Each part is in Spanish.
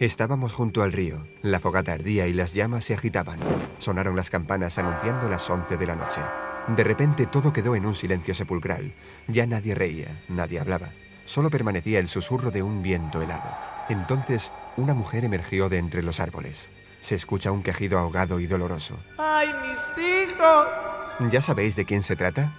Estábamos junto al río. La fogata ardía y las llamas se agitaban. Sonaron las campanas anunciando las 11 de la noche. De repente todo quedó en un silencio sepulcral. Ya nadie reía, nadie hablaba. Solo permanecía el susurro de un viento helado. Entonces, una mujer emergió de entre los árboles. Se escucha un quejido ahogado y doloroso. ¡Ay, mis hijos! ¿Ya sabéis de quién se trata?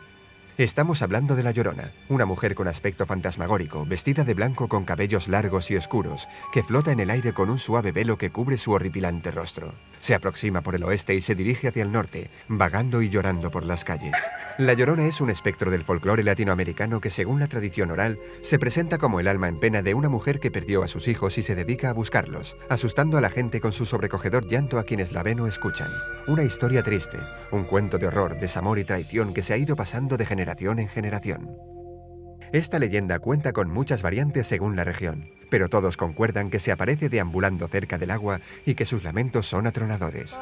Estamos hablando de La Llorona, una mujer con aspecto fantasmagórico, vestida de blanco con cabellos largos y oscuros, que flota en el aire con un suave velo que cubre su horripilante rostro. Se aproxima por el oeste y se dirige hacia el norte, vagando y llorando por las calles. La Llorona es un espectro del folclore latinoamericano que, según la tradición oral, se presenta como el alma en pena de una mujer que perdió a sus hijos y se dedica a buscarlos, asustando a la gente con su sobrecogedor llanto a quienes la ven o escuchan. Una historia triste, un cuento de horror, desamor y traición que se ha ido pasando de generación en generación. Esta leyenda cuenta con muchas variantes según la región, pero todos concuerdan que se aparece deambulando cerca del agua y que sus lamentos son atronadores.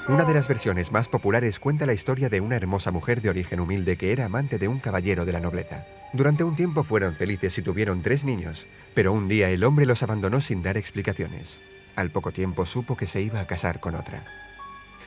Una de las versiones más populares cuenta la historia de una hermosa mujer de origen humilde que era amante de un caballero de la nobleza. Durante un tiempo fueron felices y tuvieron 3 niños, pero un día el hombre los abandonó sin dar explicaciones. Al poco tiempo supo que se iba a casar con otra.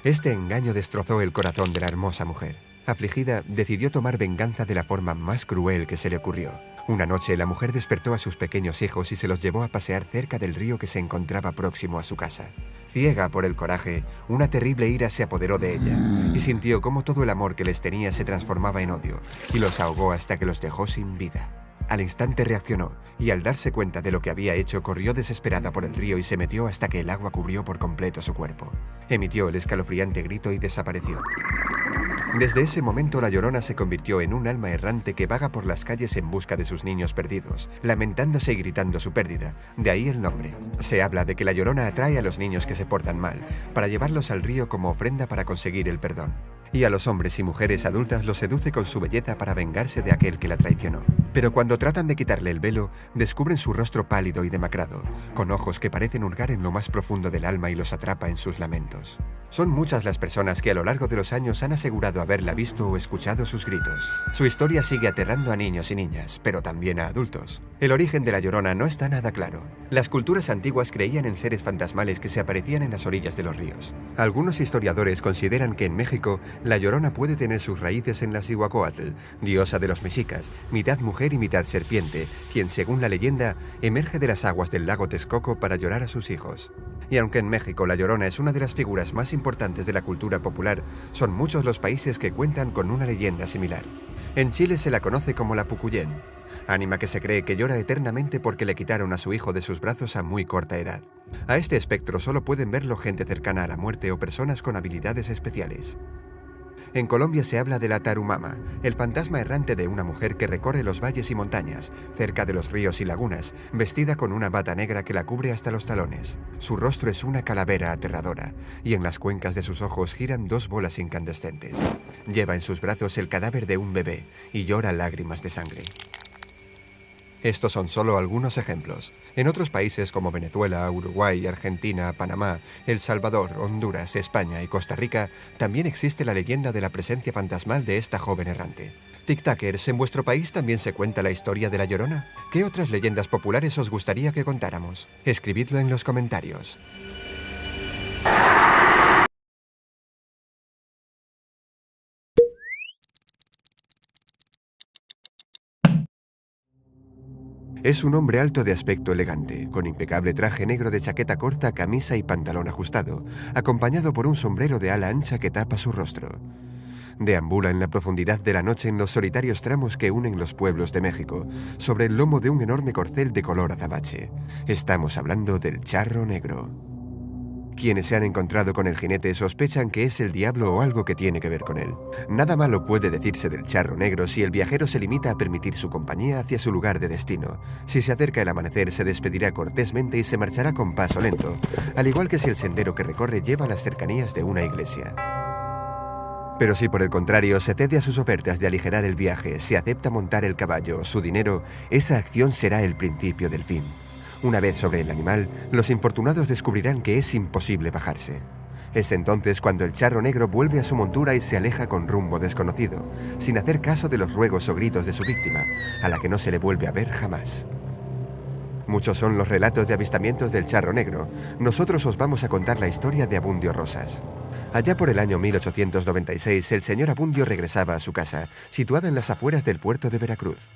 Este engaño destrozó el corazón de la hermosa mujer. Afligida, decidió tomar venganza de la forma más cruel que se le ocurrió. Una noche, la mujer despertó a sus pequeños hijos y se los llevó a pasear cerca del río que se encontraba próximo a su casa. Ciega por el coraje, una terrible ira se apoderó de ella y sintió cómo todo el amor que les tenía se transformaba en odio y los ahogó hasta que los dejó sin vida. Al instante reaccionó y al darse cuenta de lo que había hecho corrió desesperada por el río y se metió hasta que el agua cubrió por completo su cuerpo. Emitió el escalofriante grito y desapareció. Desde ese momento la Llorona se convirtió en un alma errante que vaga por las calles en busca de sus niños perdidos, lamentándose y gritando su pérdida, de ahí el nombre. Se habla de que la Llorona atrae a los niños que se portan mal, para llevarlos al río como ofrenda para conseguir el perdón. Y a los hombres y mujeres adultas los seduce con su belleza para vengarse de aquel que la traicionó. Pero cuando tratan de quitarle el velo, descubren su rostro pálido y demacrado, con ojos que parecen hurgar en lo más profundo del alma y los atrapa en sus lamentos. Son muchas las personas que a lo largo de los años han asegurado haberla visto o escuchado sus gritos. Su historia sigue aterrando a niños y niñas, pero también a adultos. El origen de la Llorona no está nada claro. Las culturas antiguas creían en seres fantasmales que se aparecían en las orillas de los ríos. Algunos historiadores consideran que en México la Llorona puede tener sus raíces en la Cihuacóatl, diosa de los mexicas, mitad mujer y mitad serpiente, quien, según la leyenda, emerge de las aguas del lago Texcoco para llorar a sus hijos. Y aunque en México la Llorona es una de las figuras más importantes de la cultura popular, son muchos los países que cuentan con una leyenda similar. En Chile se la conoce como la Pucuyén, ánima que se cree que llora eternamente porque le quitaron a su hijo de sus brazos a muy corta edad. A este espectro solo pueden verlo gente cercana a la muerte o personas con habilidades especiales. En Colombia se habla de la Tarumama, el fantasma errante de una mujer que recorre los valles y montañas, cerca de los ríos y lagunas, vestida con una bata negra que la cubre hasta los talones. Su rostro es una calavera aterradora, y en las cuencas de sus ojos giran 2 bolas incandescentes. Lleva en sus brazos el cadáver de un bebé y llora lágrimas de sangre. Estos son solo algunos ejemplos. En otros países como Venezuela, Uruguay, Argentina, Panamá, El Salvador, Honduras, España y Costa Rica, también existe la leyenda de la presencia fantasmal de esta joven errante. Tic-Tackers, ¿en vuestro país también se cuenta la historia de la Llorona? ¿Qué otras leyendas populares os gustaría que contáramos? Escribidlo en los comentarios. Es un hombre alto de aspecto elegante, con impecable traje negro de chaqueta corta, camisa y pantalón ajustado, acompañado por un sombrero de ala ancha que tapa su rostro. Deambula en la profundidad de la noche en los solitarios tramos que unen los pueblos de México, sobre el lomo de un enorme corcel de color azabache. Estamos hablando del Charro Negro. Quienes se han encontrado con el jinete sospechan que es el diablo o algo que tiene que ver con él. Nada malo puede decirse del Charro Negro si el viajero se limita a permitir su compañía hacia su lugar de destino. Si se acerca el amanecer, se despedirá cortésmente y se marchará con paso lento, al igual que si el sendero que recorre lleva a las cercanías de una iglesia. Pero si por el contrario se cede a sus ofertas de aligerar el viaje, si acepta montar el caballo o su dinero, esa acción será el principio del fin. Una vez sobre el animal, los infortunados descubrirán que es imposible bajarse. Es entonces cuando el Charro Negro vuelve a su montura y se aleja con rumbo desconocido, sin hacer caso de los ruegos o gritos de su víctima, a la que no se le vuelve a ver jamás. Muchos son los relatos de avistamientos del charro negro. Nosotros os vamos a contar la historia de Abundio Rosas. Allá por el año 1896, el señor Abundio regresaba a su casa, situada en las afueras del puerto de Veracruz.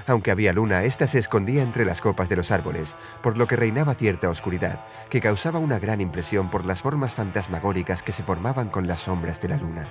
Aunque había luna, ésta se escondía entre las copas de los árboles, por lo que reinaba cierta oscuridad, que causaba una gran impresión por las formas fantasmagóricas que se formaban con las sombras de la luna.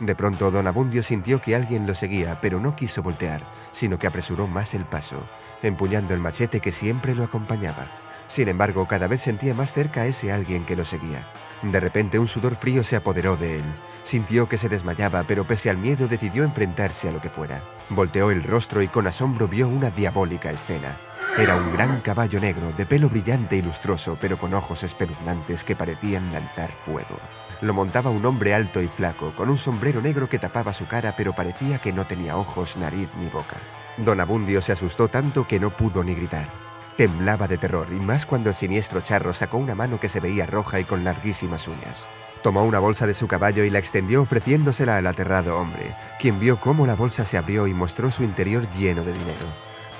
De pronto, don Abundio sintió que alguien lo seguía, pero no quiso voltear, sino que apresuró más el paso, empuñando el machete que siempre lo acompañaba. Sin embargo, cada vez sentía más cerca a ese alguien que lo seguía. De repente, un sudor frío se apoderó de él. Sintió que se desmayaba, pero pese al miedo decidió enfrentarse a lo que fuera. Volteó el rostro y con asombro vio una diabólica escena. Era un gran caballo negro, de pelo brillante y lustroso, pero con ojos espeluznantes que parecían lanzar fuego. Lo montaba un hombre alto y flaco, con un sombrero negro que tapaba su cara, pero parecía que no tenía ojos, nariz ni boca. Don Abundio se asustó tanto que no pudo ni gritar. Temblaba de terror, y más cuando el siniestro charro sacó una mano que se veía roja y con larguísimas uñas. Tomó una bolsa de su caballo y la extendió ofreciéndosela al aterrado hombre, quien vio cómo la bolsa se abrió y mostró su interior lleno de dinero.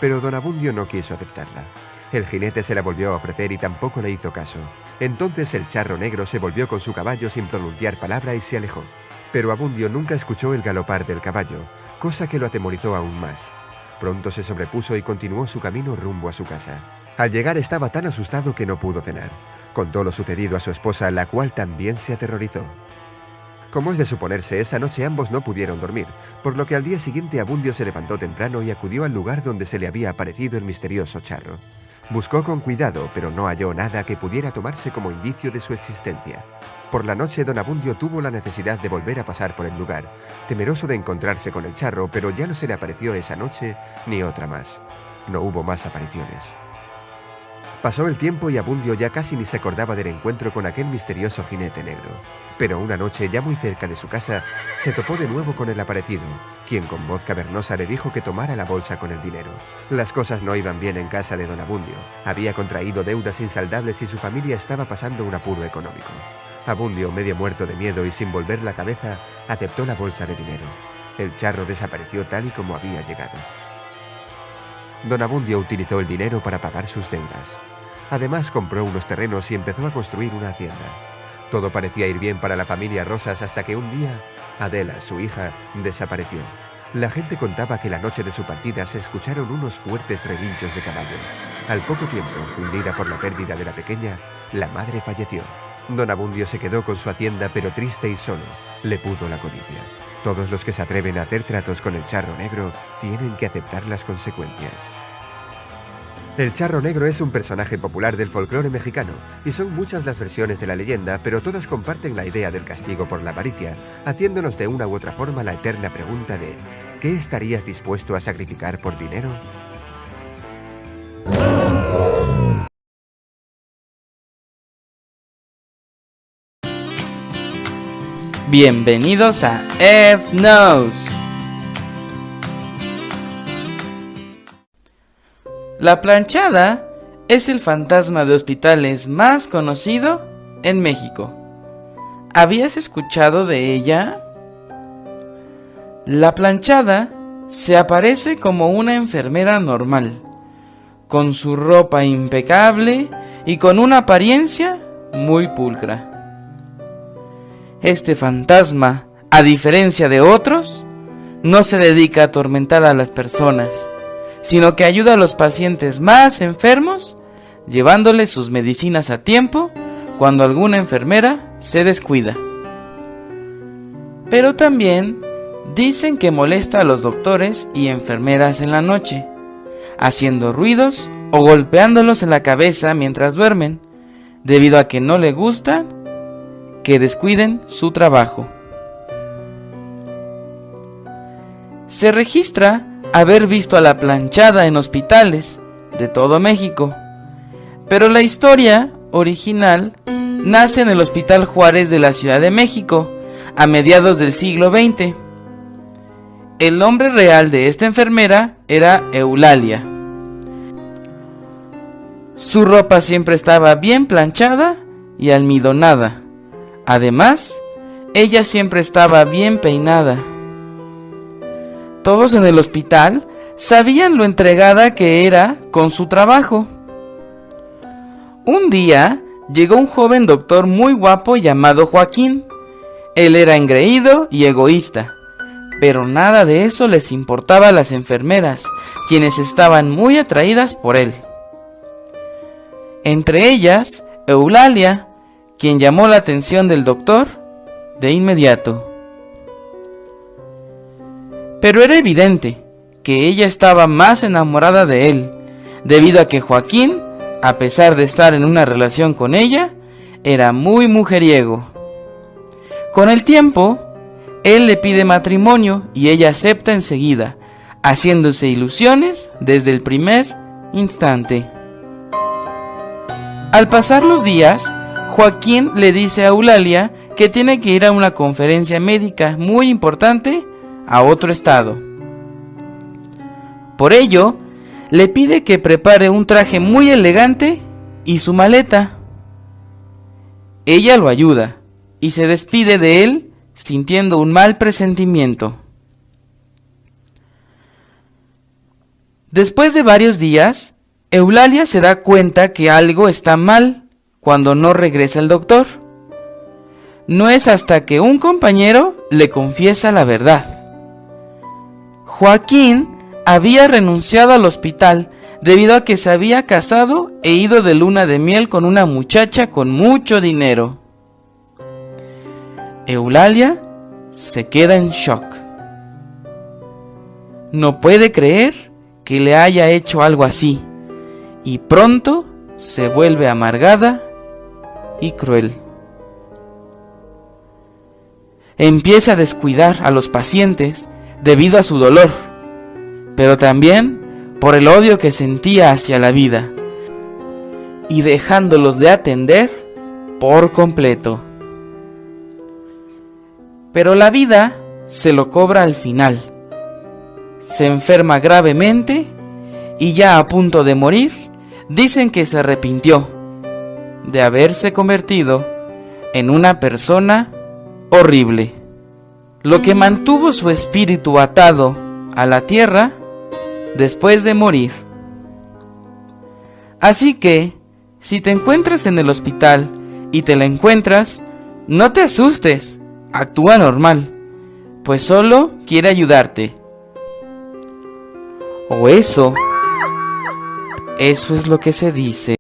Pero don Abundio no quiso aceptarla. El jinete se la volvió a ofrecer y tampoco le hizo caso. Entonces el charro negro se volvió con su caballo sin pronunciar palabra y se alejó. Pero Abundio nunca escuchó el galopar del caballo, cosa que lo atemorizó aún más. Pronto se sobrepuso y continuó su camino rumbo a su casa. Al llegar estaba tan asustado que no pudo cenar. Contó lo sucedido a su esposa, la cual también se aterrorizó. Como es de suponerse, esa noche ambos no pudieron dormir, por lo que al día siguiente Abundio se levantó temprano y acudió al lugar donde se le había aparecido el misterioso charro. Buscó con cuidado, pero no halló nada que pudiera tomarse como indicio de su existencia. Por la noche, don Abundio tuvo la necesidad de volver a pasar por el lugar, temeroso de encontrarse con el charro, pero ya no se le apareció esa noche ni otra más. No hubo más apariciones. Pasó el tiempo y Abundio ya casi ni se acordaba del encuentro con aquel misterioso jinete negro. Pero una noche, ya muy cerca de su casa, se topó de nuevo con el aparecido, quien con voz cavernosa le dijo que tomara la bolsa con el dinero. Las cosas no iban bien en casa de don Abundio. Había contraído deudas insaldables y su familia estaba pasando un apuro económico. Abundio, medio muerto de miedo y sin volver la cabeza, aceptó la bolsa de dinero. El charro desapareció tal y como había llegado. Don Abundio utilizó el dinero para pagar sus deudas. Además, compró unos terrenos y empezó a construir una hacienda. Todo parecía ir bien para la familia Rosas hasta que un día, Adela, su hija, desapareció. La gente contaba que la noche de su partida se escucharon unos fuertes relinchos de caballo. Al poco tiempo, hundida por la pérdida de la pequeña, la madre falleció. Don Abundio se quedó con su hacienda, pero triste y solo. Le pudo la codicia. Todos los que se atreven a hacer tratos con el charro negro tienen que aceptar las consecuencias. El charro negro es un personaje popular del folclore mexicano, y son muchas las versiones de la leyenda, pero todas comparten la idea del castigo por la avaricia, haciéndonos de una u otra forma la eterna pregunta de ¿qué estarías dispuesto a sacrificar por dinero? Bienvenidos a Ed Knows. La planchada es el fantasma de hospitales más conocido en México. ¿Habías escuchado de ella? La planchada se aparece como una enfermera normal, con su ropa impecable y con una apariencia muy pulcra. Este fantasma, a diferencia de otros, no se dedica a atormentar a las personas, sino que ayuda a los pacientes más enfermos, llevándoles sus medicinas a tiempo cuando alguna enfermera se descuida. Pero también dicen que molesta a los doctores y enfermeras en la noche, haciendo ruidos o golpeándolos en la cabeza mientras duermen, debido a que no le gusta que descuiden su trabajo. Se registra haber visto a la planchada en hospitales de todo México, pero la historia original nace en el Hospital Juárez de la Ciudad de México a mediados del siglo XX. El nombre real de esta enfermera era Eulalia. Su ropa siempre estaba bien planchada y almidonada. Además, ella siempre estaba bien peinada. Todos en el hospital sabían lo entregada que era con su trabajo. Un día llegó un joven doctor muy guapo llamado Joaquín. Él era engreído y egoísta, pero nada de eso les importaba a las enfermeras, quienes estaban muy atraídas por él. Entre ellas, Eulalia, quien llamó la atención del doctor de inmediato. Pero era evidente que ella estaba más enamorada de él, debido a que Joaquín, a pesar de estar en una relación con ella, era muy mujeriego. Con el tiempo, él le pide matrimonio y ella acepta enseguida, haciéndose ilusiones desde el primer instante. Al pasar los días, Joaquín le dice a Eulalia que tiene que ir a una conferencia médica muy importante a otro estado. Por ello, le pide que prepare un traje muy elegante y su maleta. Ella lo ayuda y se despide de él sintiendo un mal presentimiento. Después de varios días, Eulalia se da cuenta que algo está mal cuando no regresa el doctor. No es hasta que un compañero le confiesa la verdad. Joaquín había renunciado al hospital debido a que se había casado e ido de luna de miel con una muchacha con mucho dinero. Eulalia se queda en shock. No puede creer que le haya hecho algo así, y pronto se vuelve amargada y cruel. Empieza a descuidar a los pacientes debido a su dolor, pero también por el odio que sentía hacia la vida, y dejándolos de atender por completo. Pero la vida se lo cobra al final. Se enferma gravemente y ya a punto de morir, dicen que se arrepintió de haberse convertido en una persona horrible. Lo que mantuvo su espíritu atado a la tierra después de morir. Así que, si te encuentras en el hospital y te la encuentras, no te asustes, actúa normal, pues solo quiere ayudarte. O eso es lo que se dice.